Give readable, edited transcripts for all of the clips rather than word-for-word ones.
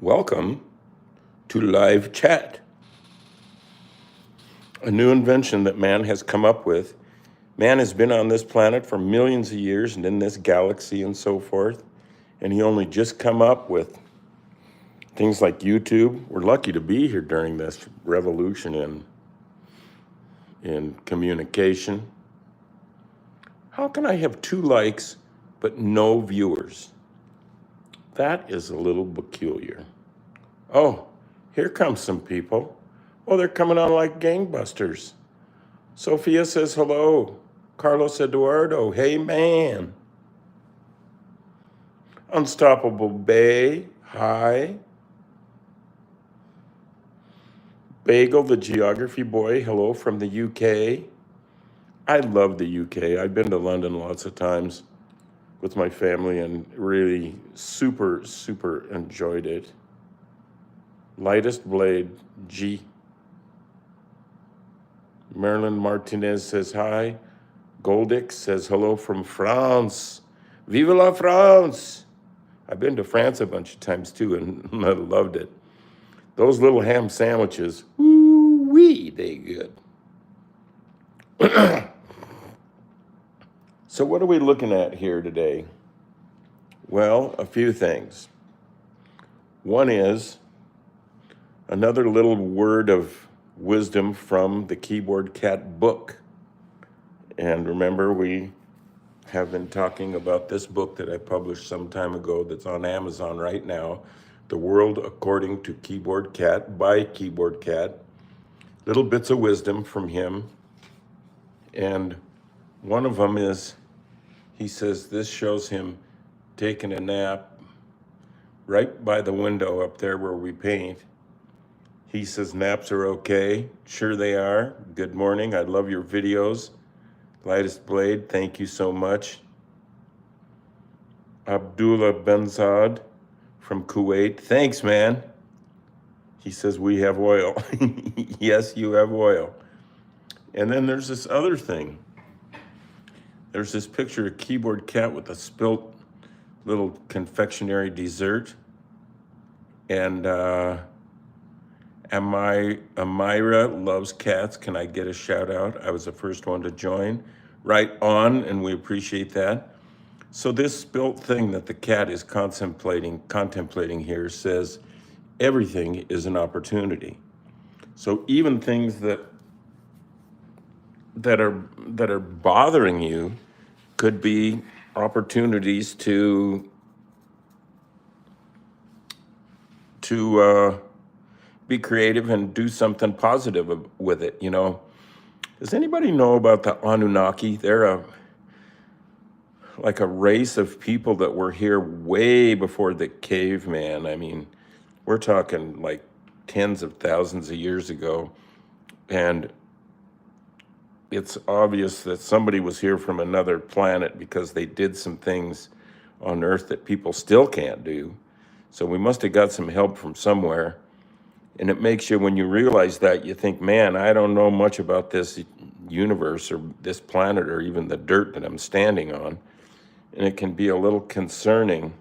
Welcome to live chat, a new invention that man has come up with. Man has been on this planet for millions of years and in this galaxy and so forth, and he only just come up with things like YouTube. We're lucky to be here during this revolution in communication. How can I have 2 likes but no viewers? That is a little peculiar. Oh, here comes some people. Oh, they're coming on like gangbusters. Sophia says hello. Carlos Eduardo, hey man. Unstoppable Bay, hi. Bagel, the geography boy, hello from the UK. I love the UK. I've been to London lots of times with my family and really super enjoyed it. Lightest Blade, G. Marilyn Martinez says hi. Goldix says hello from France. Vive la France! I've been to France a bunch of times too and I loved it. Those little ham sandwiches, woo-wee, they good. So what are we looking at here today? Well, a few things. One is another little word of wisdom from the Keyboard Cat book. And remember, we have been talking about this book that I published some time ago that's on Amazon right now, The World According to Keyboard Cat by Keyboard Cat. Little bits of wisdom from him. And one of them is, he says this shows him taking a nap right by the window up there where we paint. He says naps are okay. Sure they are. Good morning. I love your videos. Lightest Blade, thank you so much. Abdullah Benzad from Kuwait, thanks, man. He says we have oil. Yes, you have oil. And then there's this other thing. There's this picture of Keyboard Cat with a spilt little confectionery dessert. And Amira loves cats. Can I get a shout out? I was the first one to join. Right on, and we appreciate that. So this spilt thing that the cat is contemplating here says everything is an opportunity. So even things that are bothering you could be opportunities to be creative and do something positive with it, you know. Does anybody know about the Anunnaki? They're like a race of people that were here way before the caveman. I mean, we're talking like tens of thousands of years ago. And it's obvious that somebody was here from another planet because they did some things on Earth that people still can't do. So we must have got some help from somewhere. And it makes you, when you realize that, you think, man, I don't know much about this universe or this planet or even the dirt that I'm standing on. And it can be a little concerning.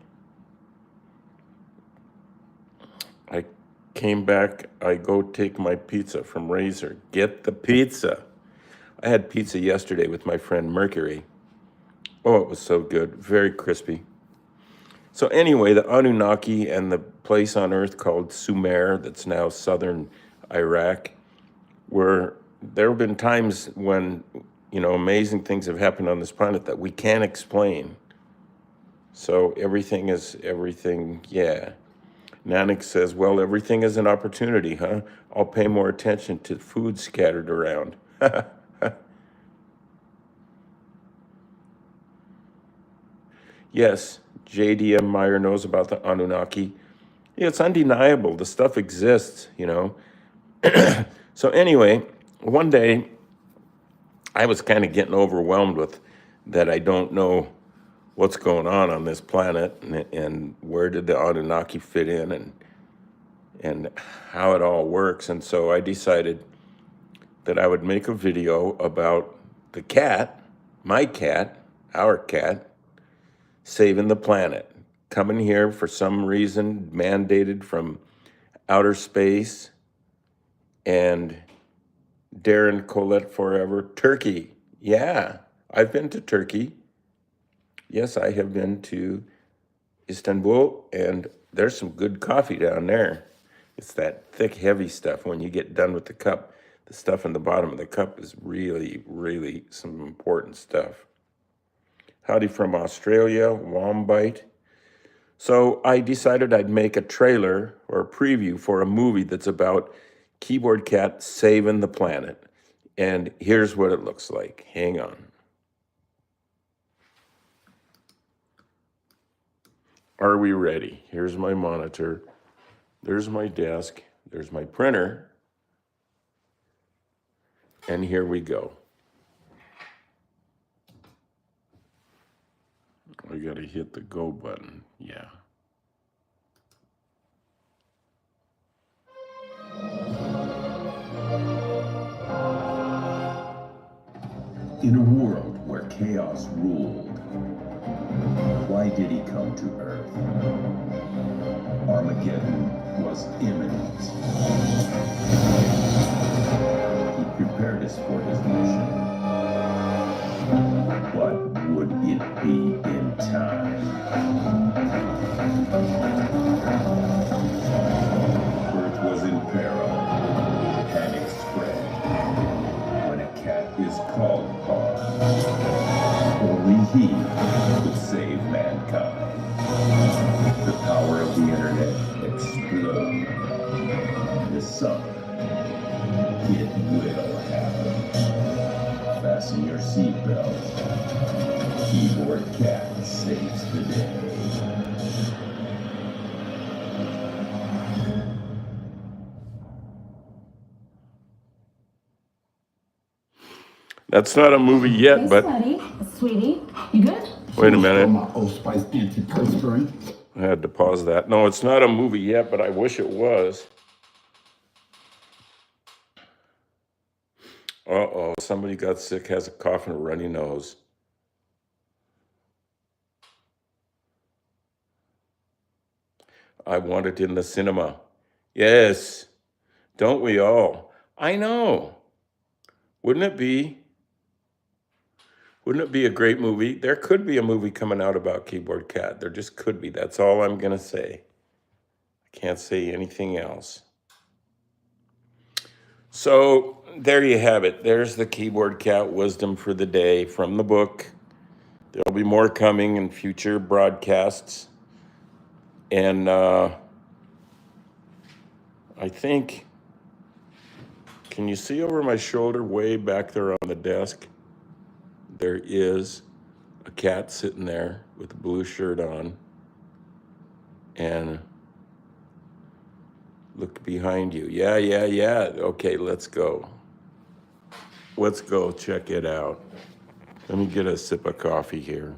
I came back, I go take my pizza from Razor. Get the pizza. I had pizza yesterday with my friend Mercury. Oh, it was so good, very crispy. So anyway, the Anunnaki and the place on Earth called Sumer, that's now southern Iraq, where there have been times when, you know, amazing things have happened on this planet that we can't explain. So everything is everything, yeah. Nanak says, well, everything is an opportunity, huh? I'll pay more attention to food scattered around. Yes, JDM Meyer knows about the Anunnaki. Yeah, it's undeniable. The stuff exists, you know. So anyway, one day I was kind of getting overwhelmed with that I don't know what's going on this planet and where did the Anunnaki fit in and how it all works. And so I decided that I would make a video about the cat, my cat, our cat, saving the planet. coming here for some reason, mandated from outer space, and Darren Colette forever. Turkey. Yeah, I've been to Turkey. Yes, I have been to Istanbul, and there's some good coffee down there. It's that thick, heavy stuff. When you get done with the cup, the stuff in the bottom of the cup is really, really some important stuff. Howdy from Australia, Wombite. So I decided I'd make a trailer or a preview for a movie that's about Keyboard Cat saving the planet. And here's what it looks like. Hang on. Are we ready? Here's my monitor. There's my desk. There's my printer. And here we go. We got to hit the go button. Yeah. In a world where chaos ruled, why did he come to Earth? Armageddon was imminent. He prepared us for his mission. But would it be in time? Earth was in peril. Panic spread. When a cat is called upon, only he could save mankind. The power of the internet exploded. This summer, it will happen. Fasten your seatbelt. Keyboard Cat saves the day. That's not a movie yet, but Buddy, sweetie, you good? wait a minute. My Old Spice antiperspirant. I had to pause that. No, it's not a movie yet, but I wish it was. Uh-oh, somebody got sick, has a cough and a runny nose. I want it in the cinema. Yes, don't we all? I know. Wouldn't it be a great movie? There could be a movie coming out about Keyboard Cat. There just could be. That's all I'm going to say. I can't say anything else. So there you have it. There's the Keyboard Cat wisdom for the day from the book. There'll be more coming in future broadcasts. And I think, can you see over my shoulder way back there on the desk? There is a cat sitting there with a blue shirt on. And look behind you. Yeah. Okay, let's go. Let's go check it out. Let me get a sip of coffee here.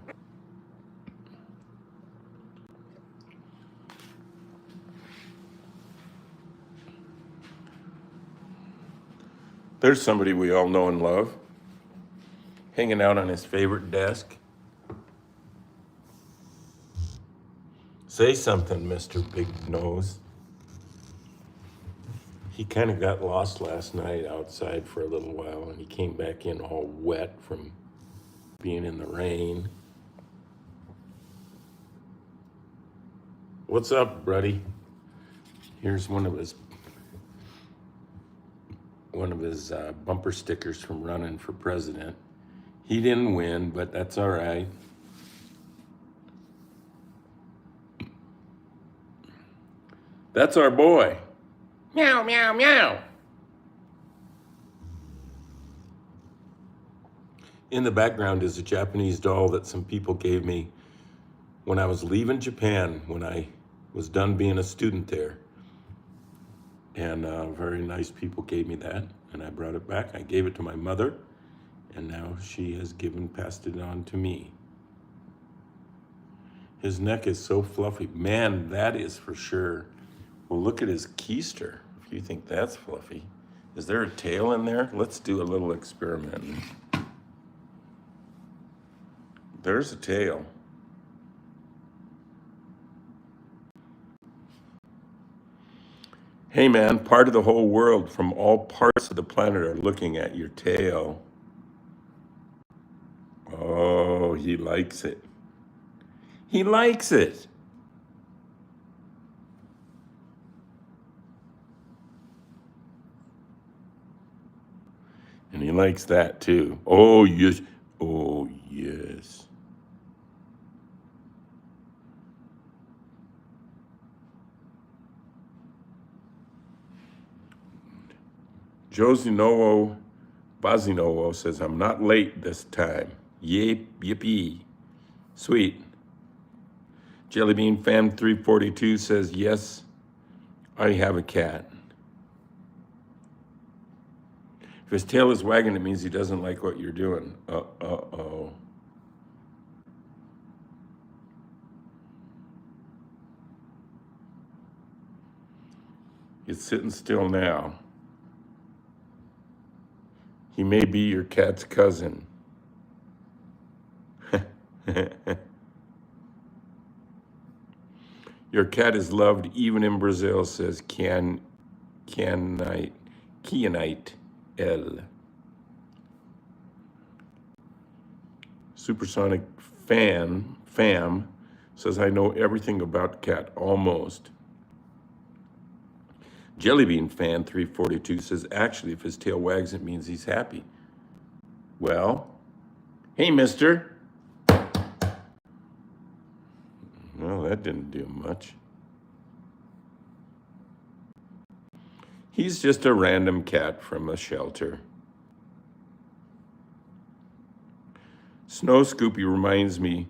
There's somebody we all know and love, hanging out on his favorite desk. Say something, Mr. Big Nose. He kind of got lost last night outside for a little while, and he came back in all wet from being in the rain. What's up, buddy? Here's one of his bumper stickers from running for president. He didn't win, but that's all right. That's our boy. Meow, meow, meow. In the background is a Japanese doll that some people gave me when I was leaving Japan, when I was done being a student there. And very nice people gave me that, and I brought it back. I gave it to my mother, and now she has passed it on to me. His neck is so fluffy. Man, that is for sure. Well, look at his keister, if you think that's fluffy. Is there a tail in there? Let's do a little experiment. There's a tail. Hey man, part of the whole world from all parts of the planet are looking at your tail. Oh, he likes it. He likes it. And he likes that too. Oh, yes. Oh, yes. Josinowo Bazinowo says, I'm not late this time. Yip, yippee. Sweet. Jellybean Fan 342 says, yes, I have a cat. If his tail is wagging, it means he doesn't like what you're doing. Uh-oh. He's sitting still now. He may be your cat's cousin. Your cat is loved even in Brazil, says Kianite L. Supersonic Fam says, I know everything about cat, almost. Jellybean Fan 342 says, actually, if his tail wags, it means he's happy. Well, hey, mister. Well, that didn't do much. He's just a random cat from a shelter. Snow Scoopy reminds me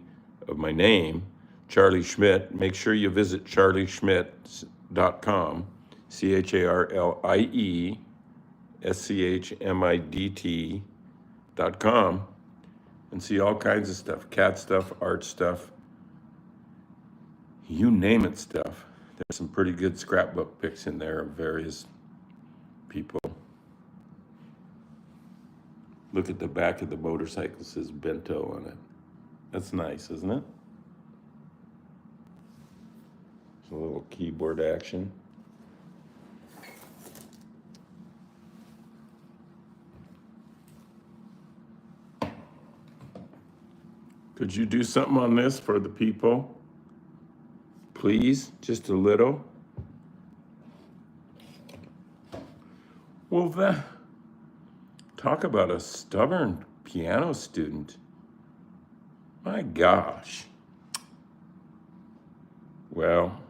of my name, Charlie Schmidt. Make sure you visit charlieschmidt.com, CharlieSchmidt.com, and see all kinds of stuff, cat stuff, art stuff, you name it stuff. There's some pretty good scrapbook pics in there of various people. Look at the back of the motorcycle, it says Bento on it. That's nice, isn't it? It's a little keyboard action. Could you do something on this for the people? Please, just a little. Well, talk about a stubborn piano student. My gosh. Well,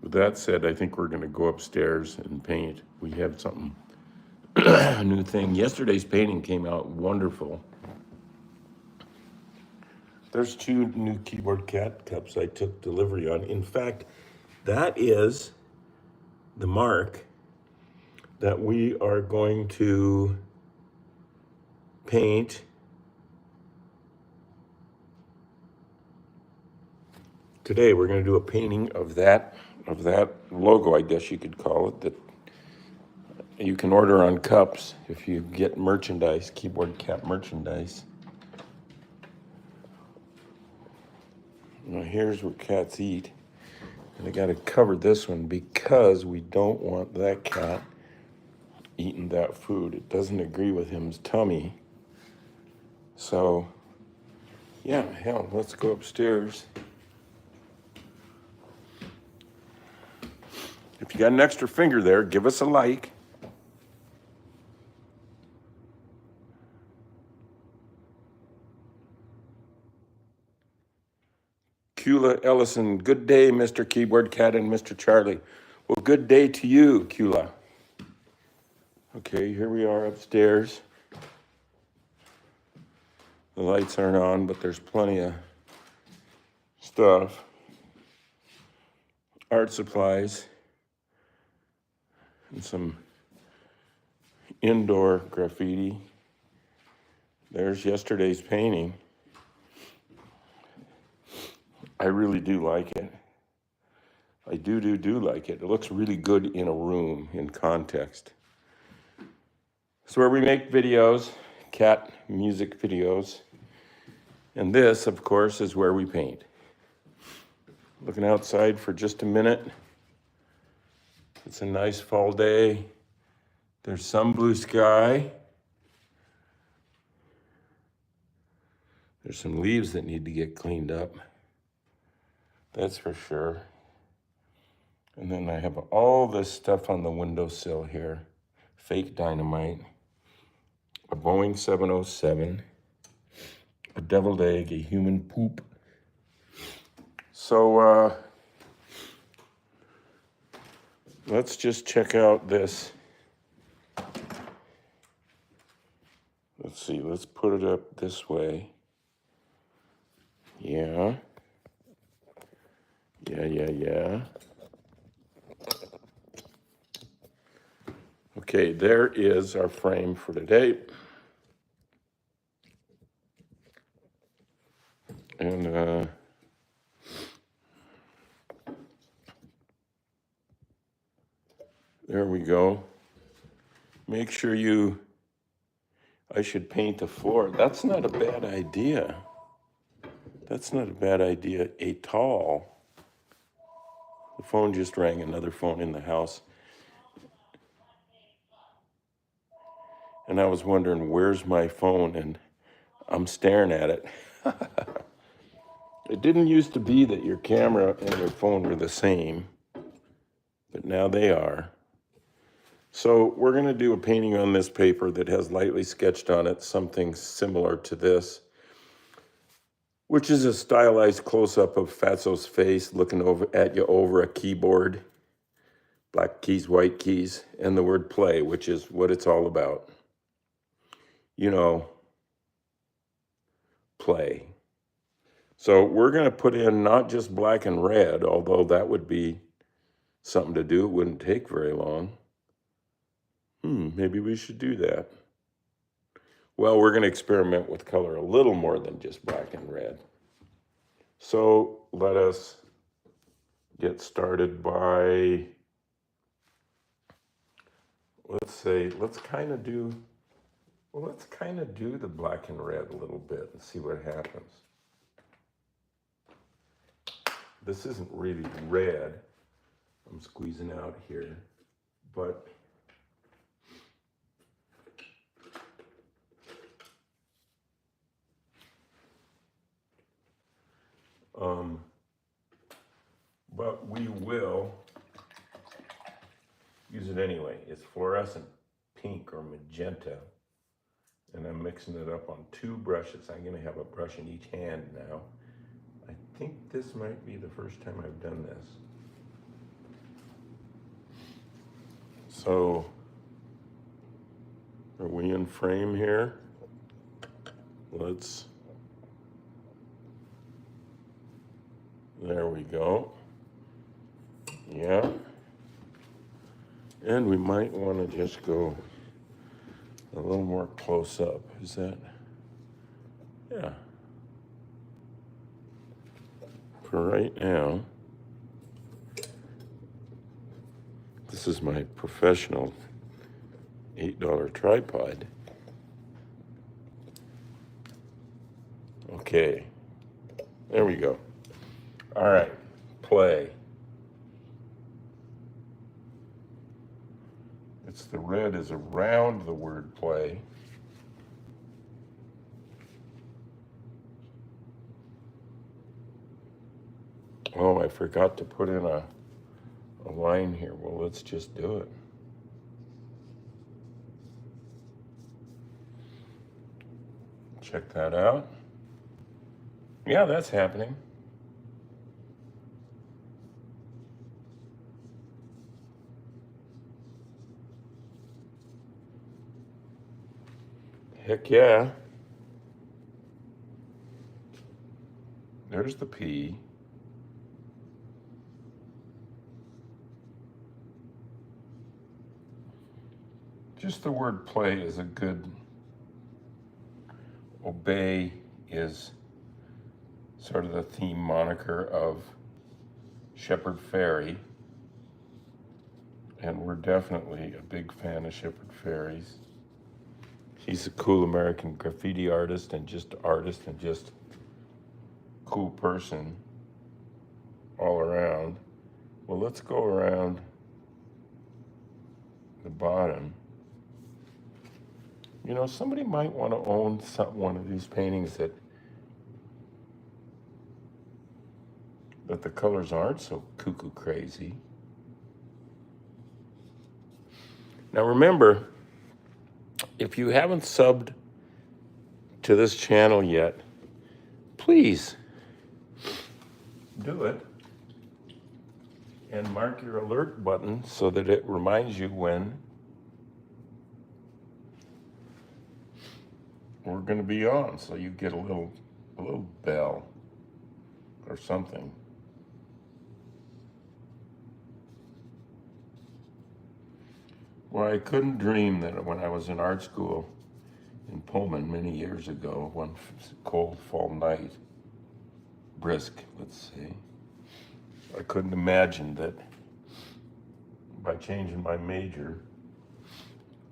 with that said, I think we're going to go upstairs and paint. We have something, a new thing. Yesterday's painting came out wonderful. There's 2 new keyboard cat cups I took delivery on. In fact, that is the mark that we are going to paint today. We're going to do a painting of that logo, I guess you could call it, that you can order on cups if you get merchandise, keyboard cat merchandise. Now here's where cats eat. And I got to cover this one because we don't want that cat eating that food. It doesn't agree with his tummy. So, yeah, hell, let's go upstairs. If you got an extra finger there, give us a like. Kula Ellison, good day, Mr. Keyboard Cat and Mr. Charlie. Well, good day to you, Kula. Okay, here we are upstairs. The lights aren't on, but there's plenty of stuff. Art supplies. And some indoor graffiti. There's yesterday's painting. I really do like it. I do like it. It looks really good in a room, in context. It's where we make videos, cat music videos. And this, of course, is where we paint. Looking outside for just a minute. It's a nice fall day. There's some blue sky. There's some leaves that need to get cleaned up. That's for sure. And then I have all this stuff on the windowsill here. Fake dynamite, a Boeing 707, a deviled egg, a human poop. So let's just check out this. Let's see, let's put it up this way. Yeah. Yeah. Okay, there is our frame for today. And there we go. Make sure I should paint the floor. That's not a bad idea. That's not a bad idea at all. The phone just rang, another phone in the house. And I was wondering, where's my phone? And I'm staring at it. It didn't used to be that your camera and your phone were the same, but now they are. So we're going to do a painting on this paper that has lightly sketched on it something similar to this, which is a stylized close-up of Fatso's face looking over at you over a keyboard. Black keys, white keys, and the word play, which is what it's all about. You know, play. So we're going to put in not just black and red, although that would be something to do. It wouldn't take very long. Maybe we should do that. Well, we're going to experiment with color a little more than just black and red. So let us get started by, let's kind of do the black and red a little bit and see what happens. This isn't really red. I'm squeezing out here, but we will use it anyway. It's fluorescent pink or magenta, and I'm mixing it up on 2 brushes. I'm going to have a brush in each hand now. I think this might be the first time I've done this. So, are we in frame here? There we go. Yeah. And we might want to just go a little more close up. Is that? Yeah. For right now, this is my professional $8 tripod. Okay. There we go. All right. Play. The red is around the word play. Oh, I forgot to put in a line here. Well, let's just do it. Check that out. Yeah, that's happening. Heck yeah. There's the P. Just the word play is a good, obey is sort of the theme moniker of Shepard Fairey. And we're definitely a big fan of Shepard Fairey's. He's a cool American graffiti artist and just cool person all around. Well, let's go around the bottom. You know, somebody might want to own one of these paintings that the colors aren't so cuckoo crazy. Now remember, if you haven't subbed to this channel yet, please do it and mark your alert button so that it reminds you when we're going to be on, so you get a little bell or something. Well, I couldn't dream that when I was in art school in Pullman many years ago, one cold fall night, brisk, let's say, I couldn't imagine that by changing my major,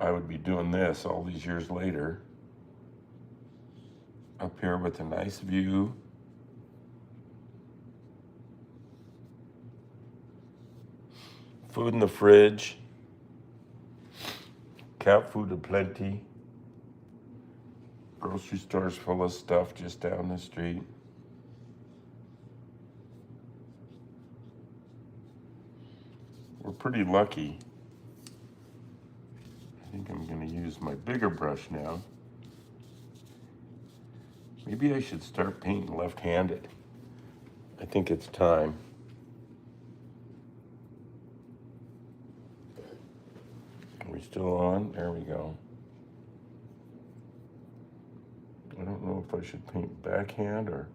I would be doing this all these years later, up here with a nice view, food in the fridge, cat food aplenty, grocery stores full of stuff just down the street. We're pretty lucky. I think I'm going to use my bigger brush now. Maybe I should start painting left-handed. I think it's time. Are we still on? There we go. I don't know if I should paint backhand or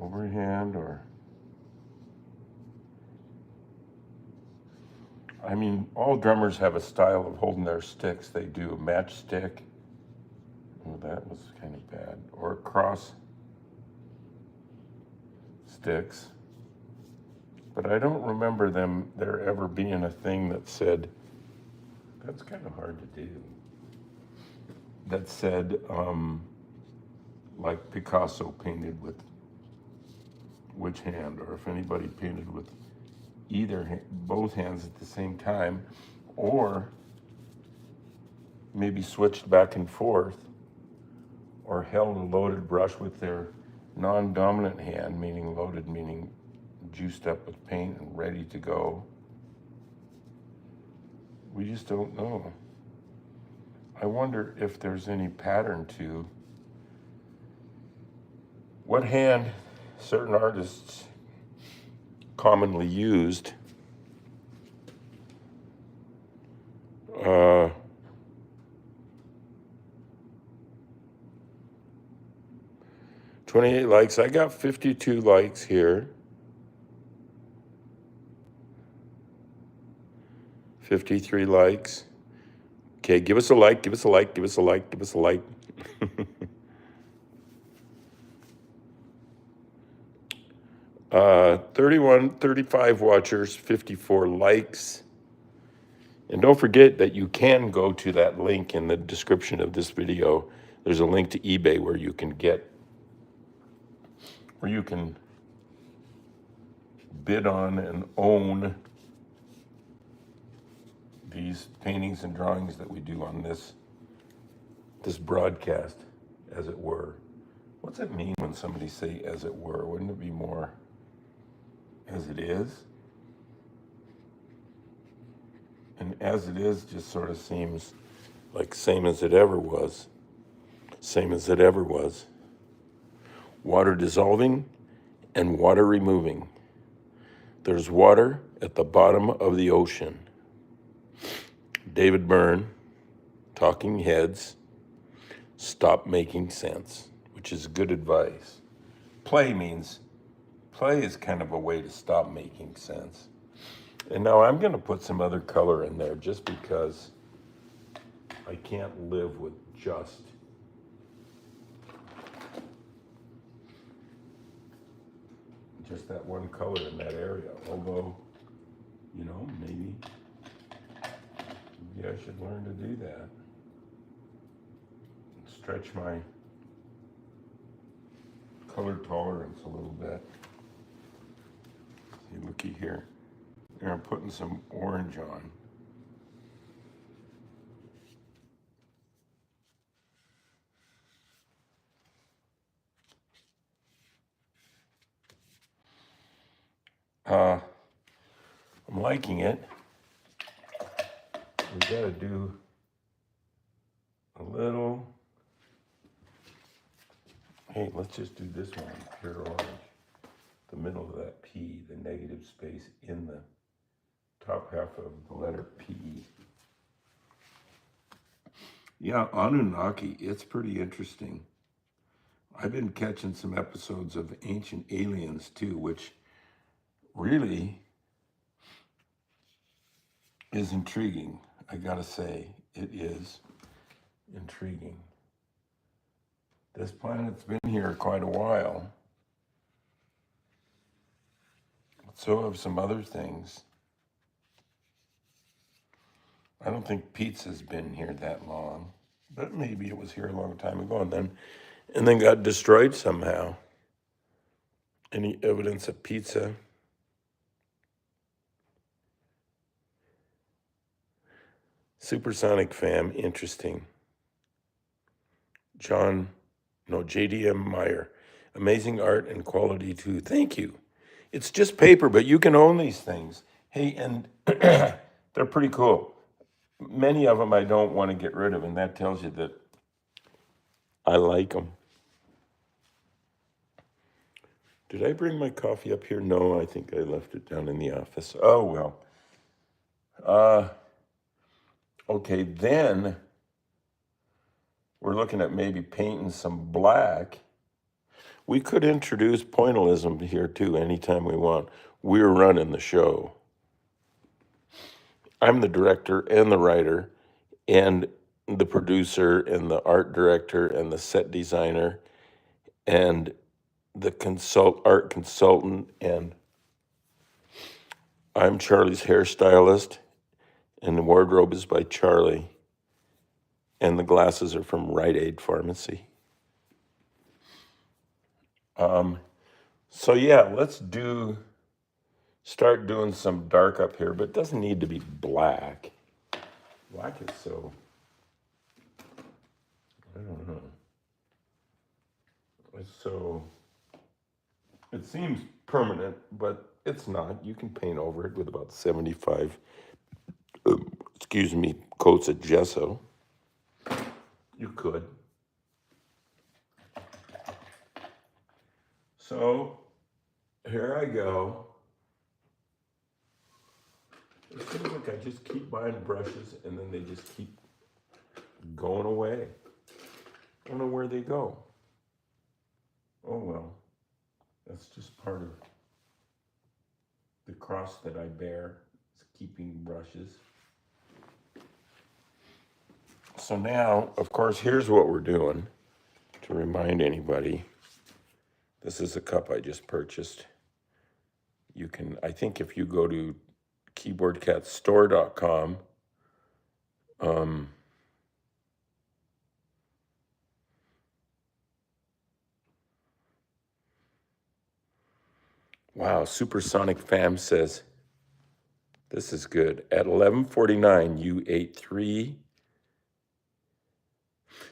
overhand or... I mean, all drummers have a style of holding their sticks. They do a matchstick. Oh, that was kind of bad. Or cross sticks. But I don't remember there ever being a thing that said, that's kind of hard to do, that said, like Picasso painted with which hand, or if anybody painted with both hands at the same time, or maybe switched back and forth, or held a loaded brush with their non-dominant hand, meaning loaded, meaning juiced up with paint and ready to go. We just don't know. I wonder if there's any pattern to what hand certain artists commonly used. 28 likes. I got 52 likes here. 53 likes. Okay, give us a like, give us a like, give us a like, give us a like. 35 watchers, 54 likes. And don't forget that you can go to that link in the description of this video. There's a link to eBay where you can bid on and own these paintings and drawings that we do on this broadcast, as it were. What's it mean when somebody say as it were? Wouldn't it be more as it is? And as it is just sort of seems like same as it ever was. Same as it ever was. Water dissolving and water removing. There's water at the bottom of the ocean. David Byrne, Talking Heads, stop making sense, which is good advice. Play is kind of a way to stop making sense. And now I'm going to put some other color in there just because I can't live with just that one color in that area. Although, you know, maybe I should learn to do that. Stretch my color tolerance a little bit. See, looky here. There, I'm putting some orange on. I'm liking it. We gotta do a little. Hey, let's just do this one, pure orange. The middle of that P, the negative space in the top half of the letter P. Yeah, Anunnaki, it's pretty interesting. I've been catching some episodes of Ancient Aliens too, which really is intriguing. I gotta say, it is intriguing. This planet's been here quite a while. So have some other things. I don't think pizza's been here that long, but maybe it was here a long time ago and then got destroyed somehow. Any evidence of pizza? Supersonic fam, interesting. JDM Meyer. Amazing art and quality too. Thank you. It's just paper, but you can own these things. Hey, and they're pretty cool. Many of them I don't want to get rid of, and that tells you that I like them. Did I bring my coffee up here? No, I think I left it down in the office. Oh, well. Okay, then we're looking at maybe painting some black. We could introduce pointillism here too anytime we want. We're running the show. I'm the director and the writer and the producer and the art director and the set designer and the art consultant, and I'm Charlie's hairstylist, and the wardrobe is by Charlie, and the glasses are from Rite Aid Pharmacy. So yeah, let's start doing some dark up here, but it doesn't need to be black. Black is so, I don't know. It seems permanent, but it's not. You can paint over it with about 75, coats of gesso. You could. So here I go. It seems like I just keep buying brushes and then they just keep going away. I don't know where they go. Oh well, that's just part of the cross that I bear, is keeping brushes. So now, of course, here's what we're doing to remind anybody. This is a cup I just purchased. You can, I think if you go to keyboardcatstore.com, wow, Supersonic Fam says, this is good. At 11:49, you ate 3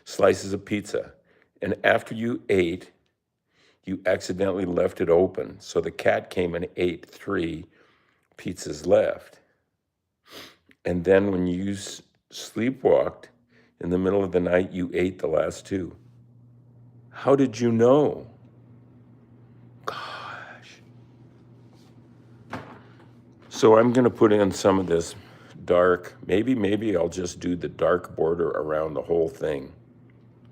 slices of pizza. And after you ate, you accidentally left it open. So the cat came and ate 3 pizzas left. And then when you sleepwalked in the middle of the night, you ate the last 2. How did you know? Gosh. So I'm going to put in some of this dark. Maybe I'll just do the dark border around the whole thing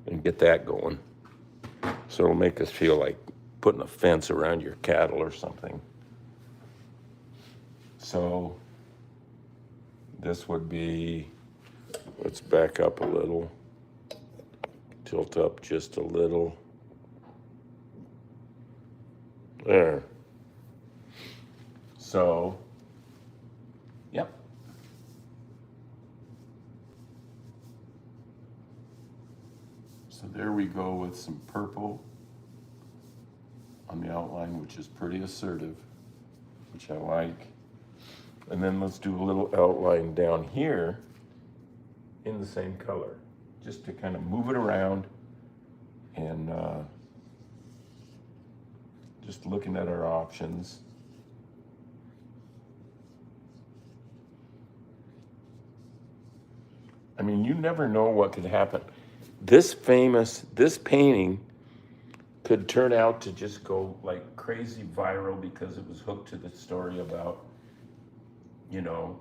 and get that going. So it'll make us feel like putting a fence around your cattle or something. So this would be, let's back up a little, tilt up just a little. There. So, yep. So there we go with some purple on the outline, which is pretty assertive, which I like. And then let's do a little outline down here in the same color, just to kind of move it around and just looking at our options. I mean, you never know what could happen. This painting could turn out to just go like crazy viral because it was hooked to the story about, you know,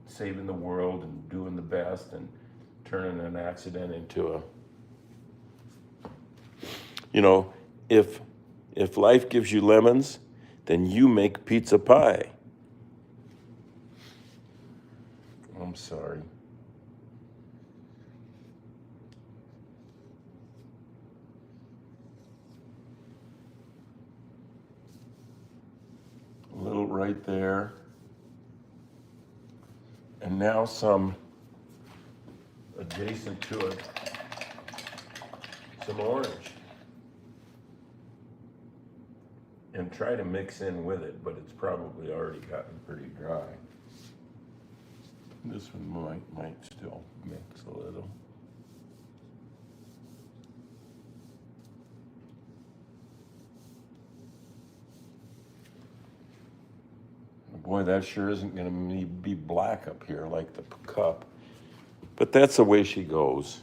saving the world and doing the best and turning an accident into a, you know, if life gives you lemons, then you make pizza pie. I'm sorry. A little right there. And now some adjacent to it, some orange. And try to mix in with it, but it's probably already gotten pretty dry. This one might still mix a little. Boy, that sure isn't going to be black up here like the cup. But that's the way she goes.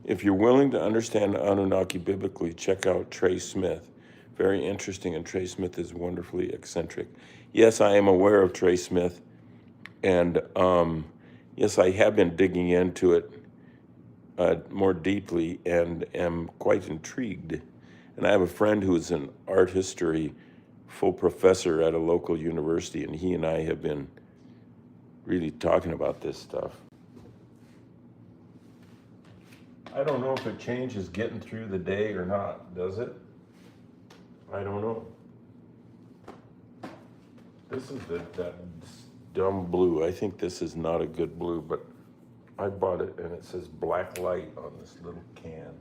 If you're willing to understand Anunnaki biblically, check out Trey Smith. Very interesting, and Trey Smith is wonderfully eccentric. Yes, I am aware of Trey Smith, and yes, I have been digging into it more deeply and am quite intrigued. And I have a friend who is an art history full professor at a local university, and he and I have been really talking about this stuff. I don't know if it changes getting through the day or not, does it? I don't know. This is that dumb blue. I think this is not a good blue, but I bought it and it says black light on this little can.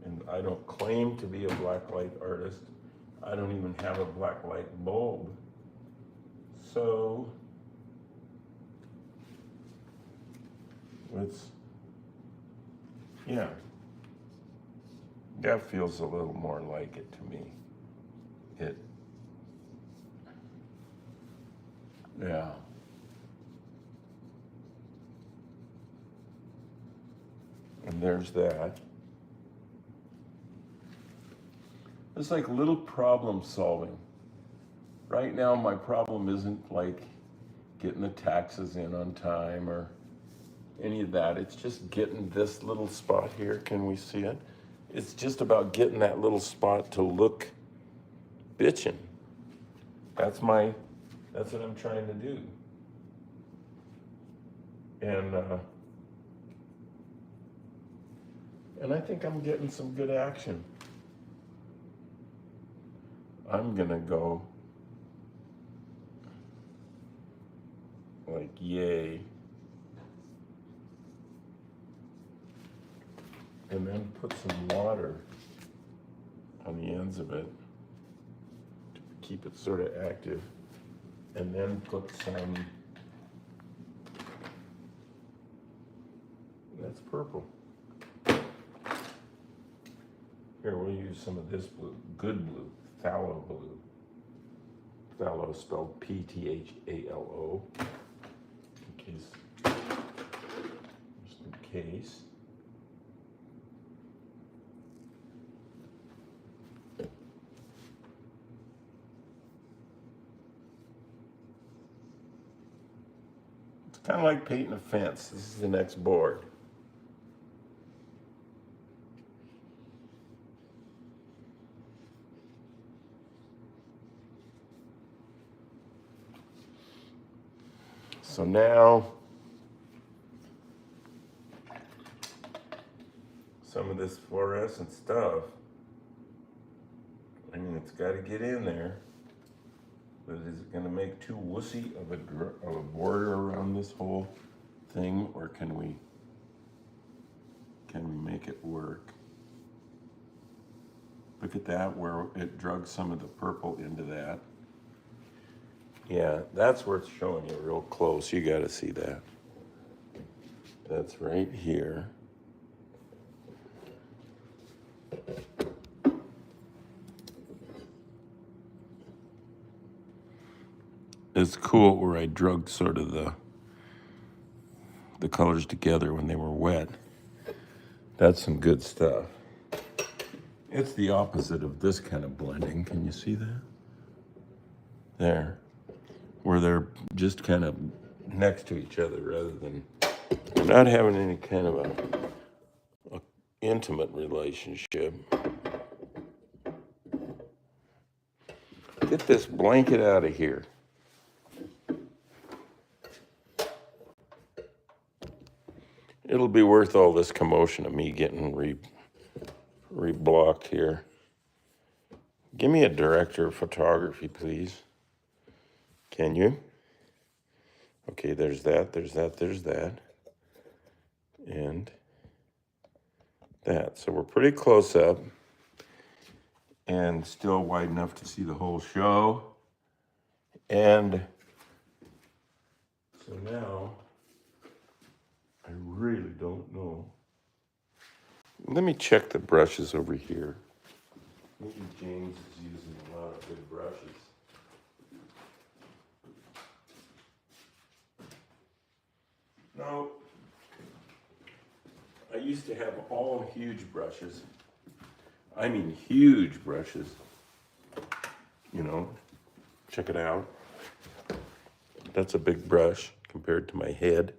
And I don't claim to be a black light artist. I don't even have a black light bulb. So it's, yeah, that feels a little more like it to me. Yeah. And there's that. It's like little problem solving. Right now, my problem isn't like getting the taxes in on time or any of that. It's just getting this little spot here. Can we see it? It's just about getting that little spot to look bitchin'. That's what I'm trying to do. And I think I'm getting some good action. I'm gonna go like yay. And then put some water on the ends of it to keep it sort of active. And then put some, that's purple. Here, we'll use some of this blue, good blue, phthalo blue. Phthalo spelled P-T-H-A-L-O, just in case. It's kind of like painting a fence. This is the next board. So now, some of this fluorescent stuff, I mean, it's got to get in there. But is it going to make too wussy of a border around this whole thing, or can we make it work? Look at that, where it drug some of the purple into that. Yeah, that's where it's showing you real close. You got to see that. That's right here. It's cool where I drug sort of the colors together when they were wet. That's some good stuff. It's the opposite of this kind of blending. Can you see that? There. Where they're just kind of next to each other rather than not having any kind of a intimate relationship. Get this blanket out of here. It'll be worth all this commotion of me getting reblocked here. Give me a director of photography, please. Can you? Okay, there's that, there's that, there's that. And that. So we're pretty close up and still wide enough to see the whole show. And so now, I really don't know. Let me check the brushes over here. Maybe James is using a lot of good brushes. No, I used to have all huge brushes. I mean huge brushes. You know, check it out. That's a big brush compared to my head.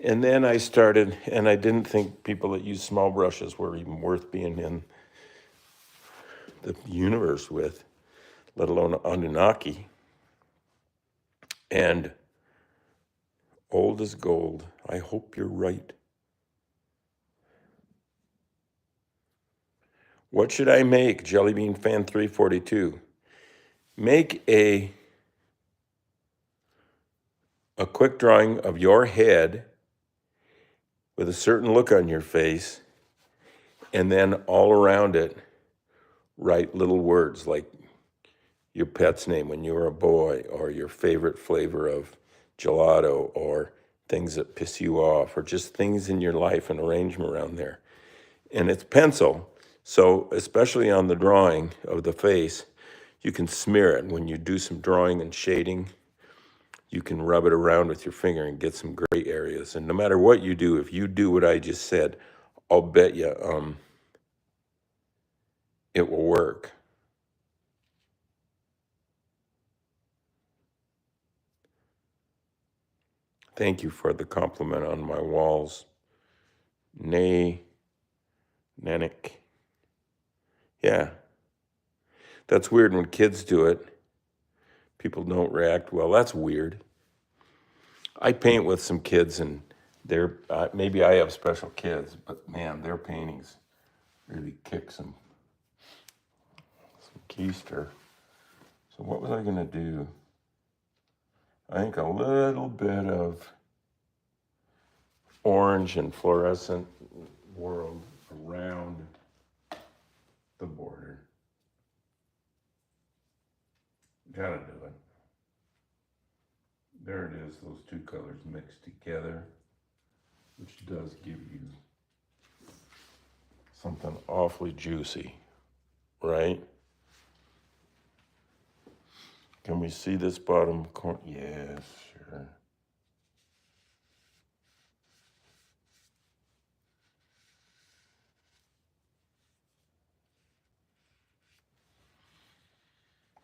And then I started, and I didn't think people that use small brushes were even worth being in the universe with, let alone Anunnaki. And old as gold. I hope you're right. What should I make? Jellybean Fan 342. Make a quick drawing of your head with a certain look on your face, and then all around it, write little words like your pet's name when you were a boy, or your favorite flavor of gelato, or things that piss you off, or just things in your life and arrange them around there. And it's pencil, so especially on the drawing of the face, you can smear it. When you do some drawing and shading, you can rub it around with your finger and get some gray areas. And no matter what you do, if you do what I just said, I'll bet you it will work. Thank you for the compliment on my walls. Nay, Nanik. Yeah. That's weird when kids do it. People don't react well. That's weird. I paint with some kids, and they're maybe I have special kids, but man, their paintings really kick some keister. So what was I gonna do? I think a little bit of orange and fluorescent world around the border. Gotta do it. There it is, those two colors mixed together, which does give you something awfully juicy, right? Can we see this bottom corner? Yes, sure.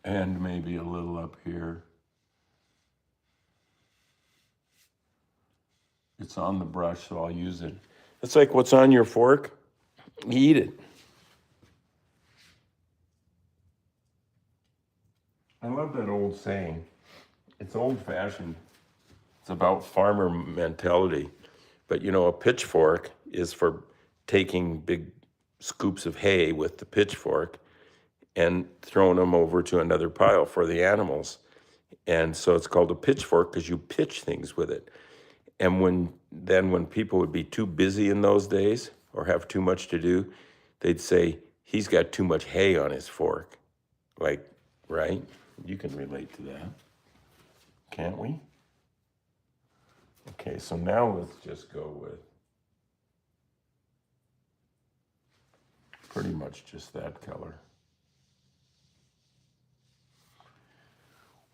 And maybe a little up here. It's on the brush, so I'll use it. It's like what's on your fork, eat it. I love that old saying. It's old-fashioned. It's about farmer mentality. But you know, a pitchfork is for taking big scoops of hay with the pitchfork and throwing them over to another pile for the animals. And so it's called a pitchfork because you pitch things with it. And when people would be too busy in those days or have too much to do, they'd say, he's got too much hay on his fork. Like, right? You can relate to that, can't we? Okay, so now let's just go with pretty much just that color.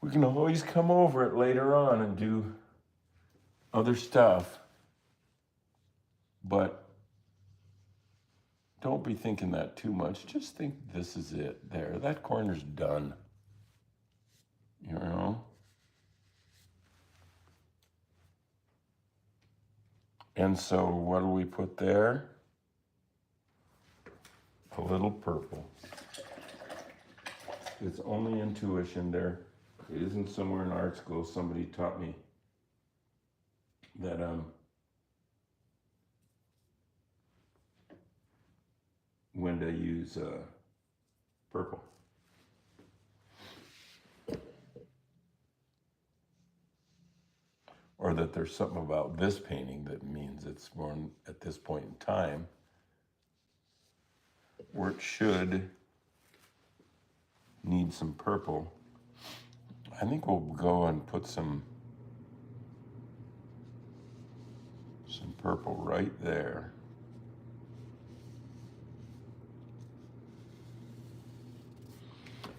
We can always come over it later on and do other stuff. But don't be thinking that too much. Just think this is it. There, that corner's done. You know? And so what do we put there? A little purple. It's only intuition there. It isn't somewhere in art school. Somebody taught me that when to use purple. Or that there's something about this painting that means it's born at this point in time where it should need some purple. I think we'll go and put some purple right there.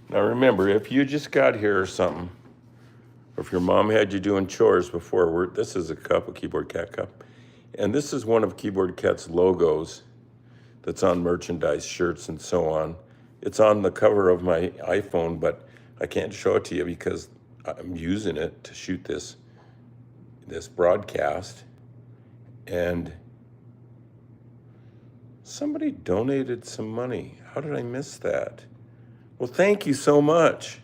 Now remember, if you just got here or something, or if your mom had you doing chores before, this is a cup, a Keyboard Cat cup, and this is one of Keyboard Cat's logos that's on merchandise, shirts, and so on. It's on the cover of my iPhone, but I can't show it to you because I'm using it to shoot this broadcast. And somebody donated some money. How did I miss that? Well, thank you so much.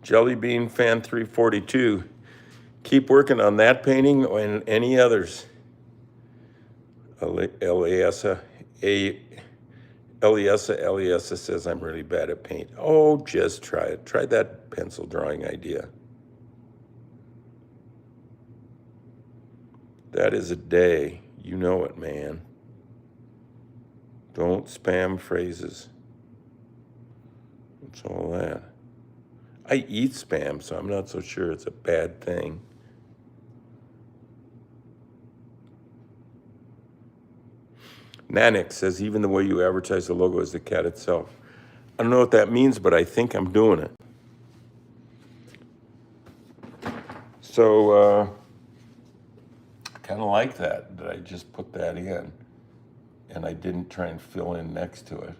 Jellybean Fan 342. Keep working on that painting and any others. Eliasa says I'm really bad at paint. Oh, just try it. Try that pencil drawing idea. That is a day. You know it, man. Don't spam phrases. What's all that? I eat spam, so I'm not so sure it's a bad thing. Nanik says, even the way you advertise the logo is the cat itself. I don't know what that means, but I think I'm doing it. So, I kind of like that I just put that in. And I didn't try and fill in next to it.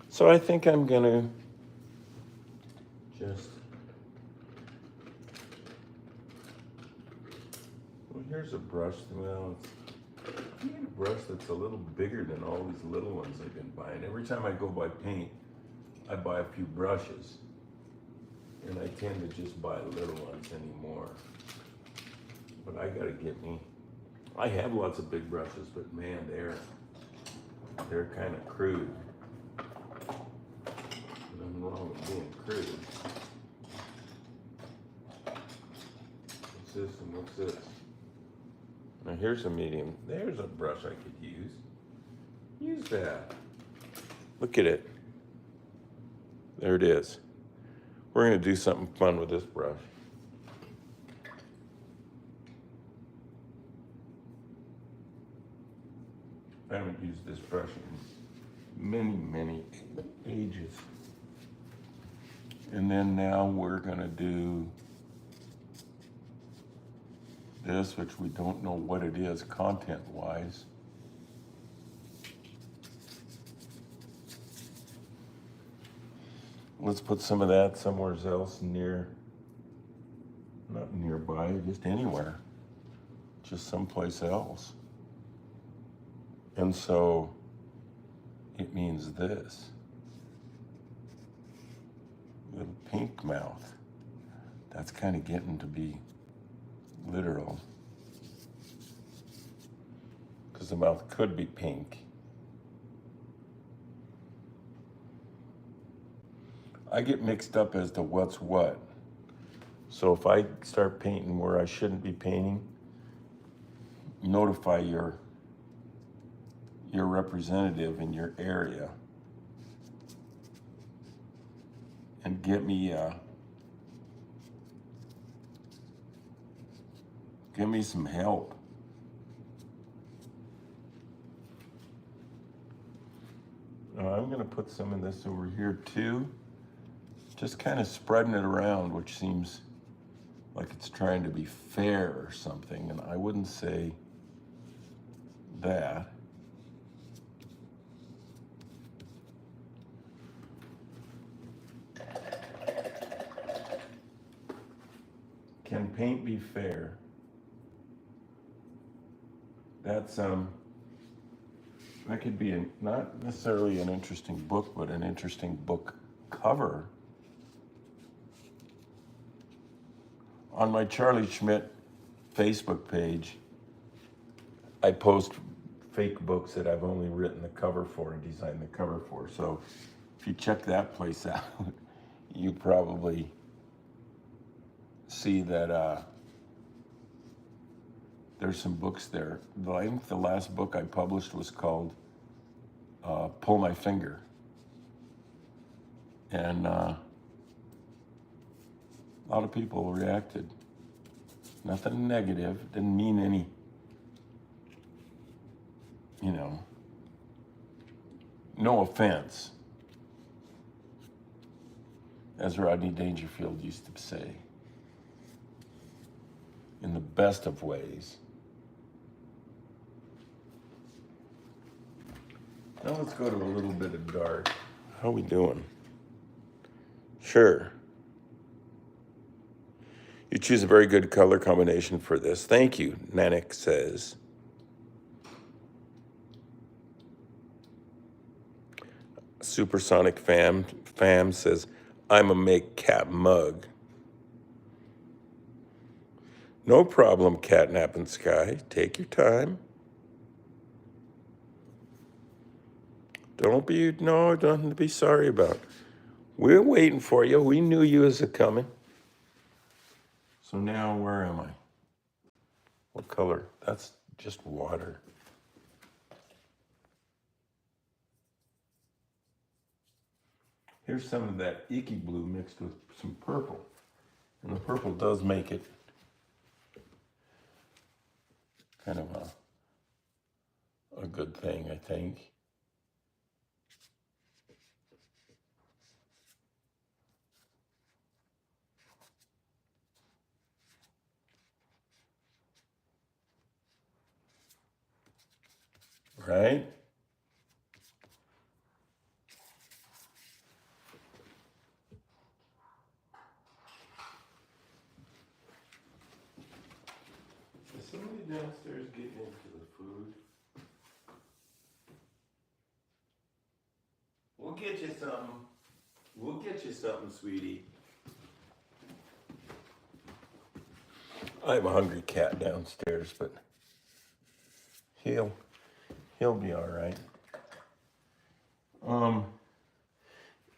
So I think I'm gonna just, well, here's a brush. Well, I need a brush that's a little bigger than all these little ones I've been buying. Every time I go buy paint, I buy a few brushes. And I tend to just buy little ones anymore. But I gotta get me, I have lots of big brushes, but man, they're kind of crude. Nothing wrong with being crude. What's this and what's this? Now here's a medium. There's a brush I could use. Use that. Look at it. There it is. We're gonna do something fun with this brush. I haven't used this brush in many, many ages. And then now we're gonna do this, which we don't know what it is content-wise. Let's put some of that somewhere else not nearby, just anywhere, just someplace else. And so it means this. Little pink mouth. That's kind of getting to be literal. Because the mouth could be pink. I get mixed up as to what's what. So if I start painting where I shouldn't be painting, notify your representative in your area get me some help. I'm gonna put some of this over here too. Just kind of spreading it around, which seems like it's trying to be fair or something, and I wouldn't say that. Can paint be fair? That's that could be not necessarily an interesting book, but an interesting book cover. On my Charlie Schmidt Facebook page, I post fake books that I've only written the cover for and designed the cover for. So if you check that place out, you probably see that there's some books there. I think the last book I published was called Pull My Finger. And a lot of people reacted. Nothing negative, didn't mean any, no offense, as Rodney Dangerfield used to say, in the best of ways. Now let's go to a little bit of dark. How are we doing? Sure. You choose a very good color combination for this. Thank you, Nanik says. Supersonic Fam says, I'm a make cat mug. No problem, Catnapping Sky. Take your time. Don't be sorry about it. We're waiting for you. We knew you was coming. So now, where am I? What color? That's just water. Here's some of that icky blue mixed with some purple. And the purple does make it kind of a good thing, I think. Right? Is somebody downstairs getting into the food? We'll get you something. We'll get you something, sweetie. I have a hungry cat downstairs, but he'll be all right.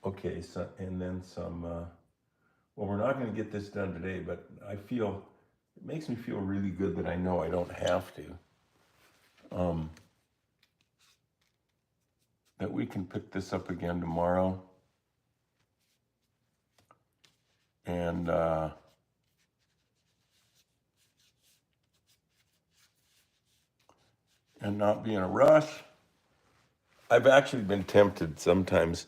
Okay, so, and then some, well, we're not going to get this done today, but it makes me feel really good that I know I don't have to. That we can pick this up again tomorrow. And, not be in a rush. I've actually been tempted sometimes,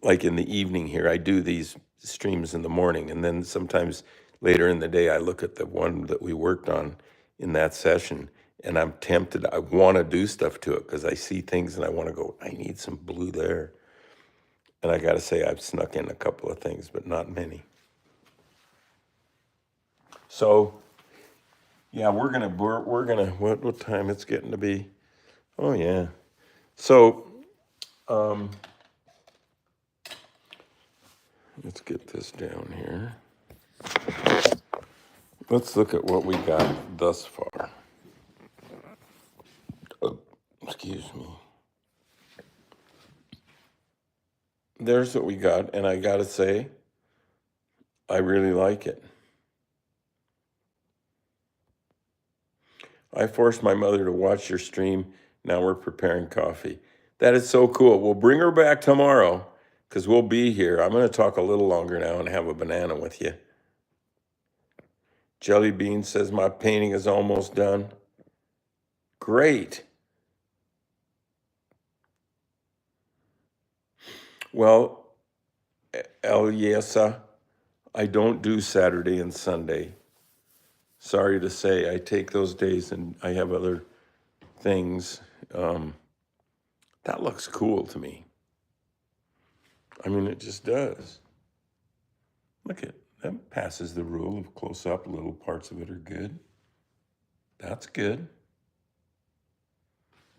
like in the evening here, I do these streams in the morning, and then sometimes later in the day, I look at the one that we worked on in that session, and I'm tempted. I want to do stuff to it because I see things and I want to go, I need some blue there. And I got to say, I've snuck in a couple of things, but not many. So, yeah, we're gonna, what time it's getting to be? Oh, yeah. So, let's get this down here. Let's look at what we got thus far. Oh, excuse me. There's what we got, and I gotta say, I really like it. I forced my mother to watch your stream. Now we're preparing coffee. That is so cool. We'll bring her back tomorrow because we'll be here. I'm going to talk a little longer now and have a banana with you. Jelly Bean says my painting is almost done. Great. Well, Eliesa, I don't do Saturday and Sunday. Sorry to say, I take those days and I have other things. That looks cool to me. I mean, it just does. Look at that, passes the rule of close up. Little parts of it are good. That's good.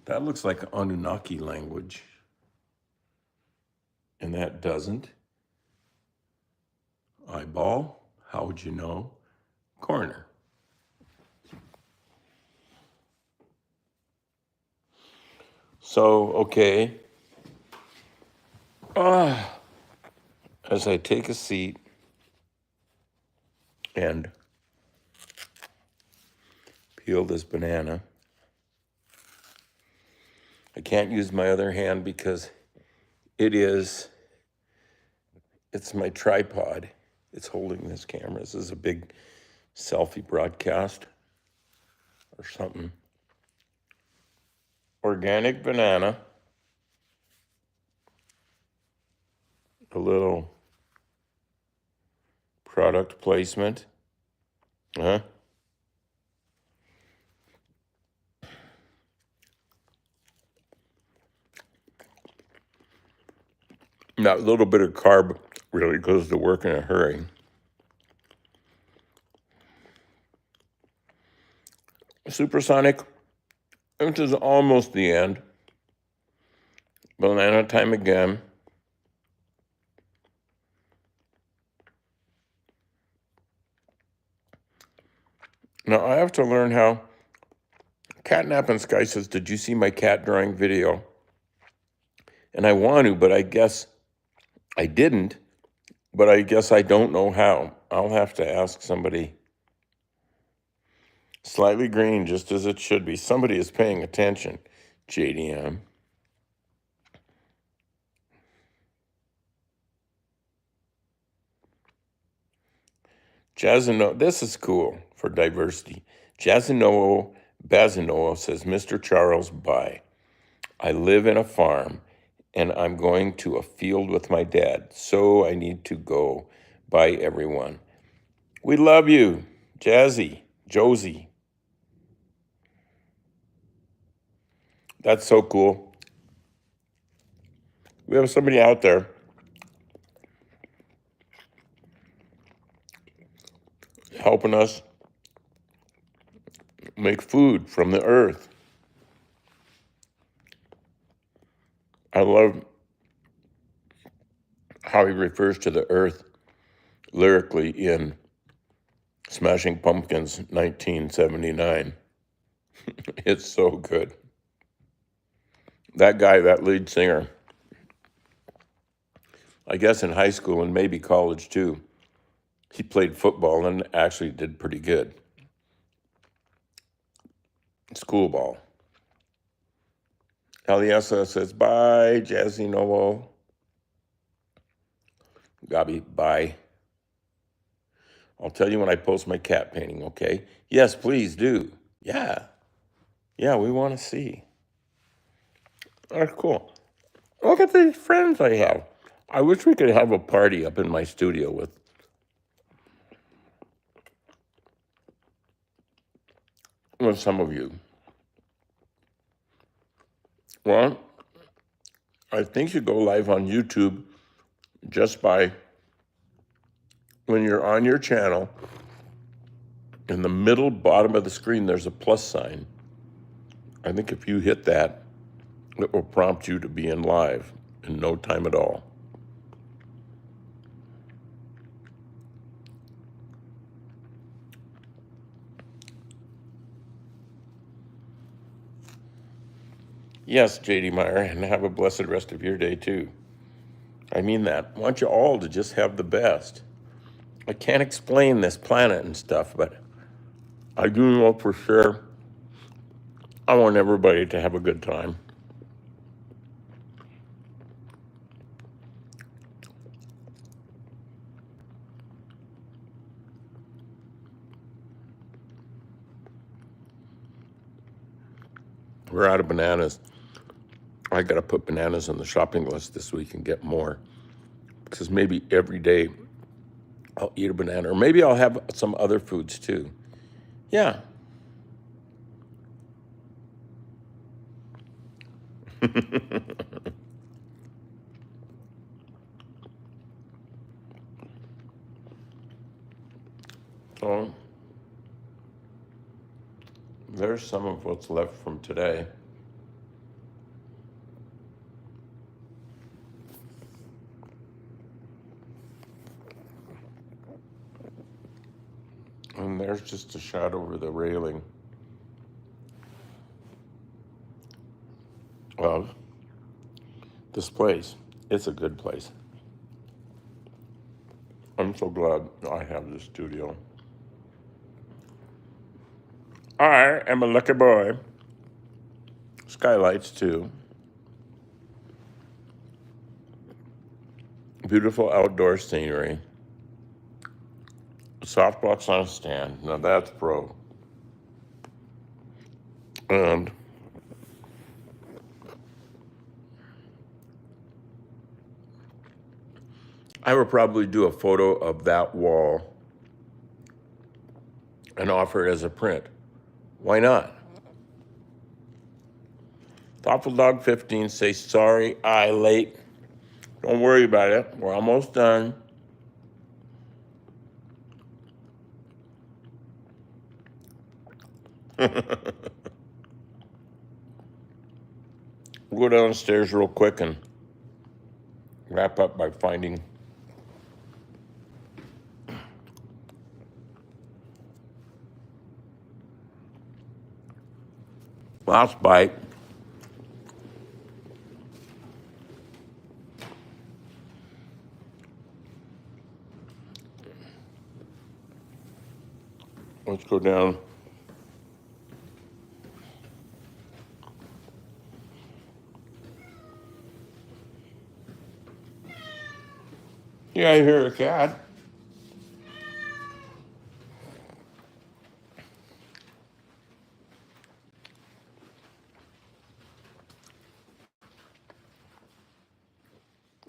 That looks like Anunnaki language. And that doesn't. Eyeball, how would you know? Corner. So, okay. As I take a seat and peel this banana, I can't use my other hand because it's my tripod. It's holding this camera. This is a big selfie broadcast or something. Organic banana. A little product placement. Huh? That little bit of carb really goes to work in a hurry. Supersonic, this is almost the end. Banana time again. Now I have to learn how. Catnap and Sky says, did you see my cat drawing video? And I want to, but I guess I didn't. But I guess I don't know how. I'll have to ask somebody. Slightly green, just as it should be. Somebody is paying attention, JDM. Jazino, this is cool for diversity. Jazino Bazino says, Mr. Charles, bye. I live in a farm and I'm going to a field with my dad, so I need to go. Bye, everyone. We love you, Jazzy, Josie. That's so cool. We have somebody out there helping us make food from the earth. I love how he refers to the earth lyrically in Smashing Pumpkins 1979. It's so good. That guy, that lead singer, I guess in high school and maybe college too, he played football and actually did pretty good. School ball. Aliasa says, bye, Jazzy Noel. Gabi, bye. I'll tell you when I post my cat painting, okay? Yes, please do. Yeah. Yeah, we want to see. That's cool. Look at these friends I have. I wish we could have a party up in my studio with some of you. Well, I think you go live on YouTube just by, when you're on your channel, in the middle bottom of the screen, there's a plus sign. I think if you hit that, it will prompt you to be in live in no time at all. Yes, JD Meyer, and have a blessed rest of your day too. I mean that. I want you all to just have the best. I can't explain this planet and stuff, but I do know for sure I want everybody to have a good time. We're out of bananas. I got to put bananas on the shopping list this week and get more. Because maybe every day I'll eat a banana. Or maybe I'll have some other foods too. Yeah. So there's some of what's left from today. And there's just a shot over the railing of this place. It's a good place. I'm so glad I have this studio. I am a lucky boy. Skylights too. Beautiful outdoor scenery. Softbox on a stand. Now that's pro. And I would probably do a photo of that wall and offer it as a print. Why not? Thoughtful Dog 15 say sorry, I late. Don't worry about it. We're almost done. We'll go downstairs real quick and wrap up by finding last bite. Let's go down. Yeah, I hear a cat.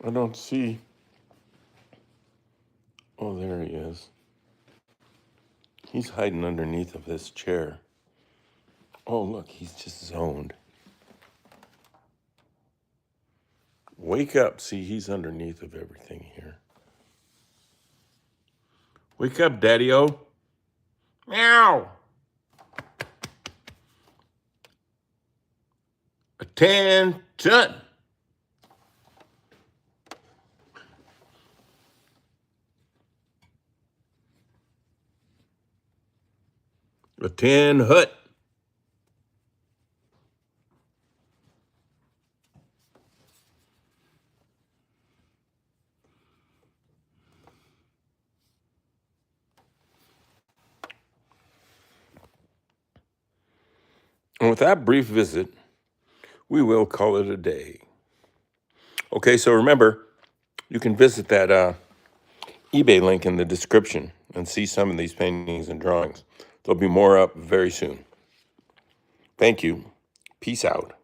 I don't see. Oh, there he is. He's hiding underneath of this chair. Oh, look, he's just zoned. Wake up. See, he's underneath of everything here. Wake up, Daddy-O. Meow. Attention. A tin hut. And with that brief visit, we will call it a day. Okay, so remember, you can visit that eBay link in the description and see some of these paintings and drawings. There'll be more up very soon. Thank you. Peace out.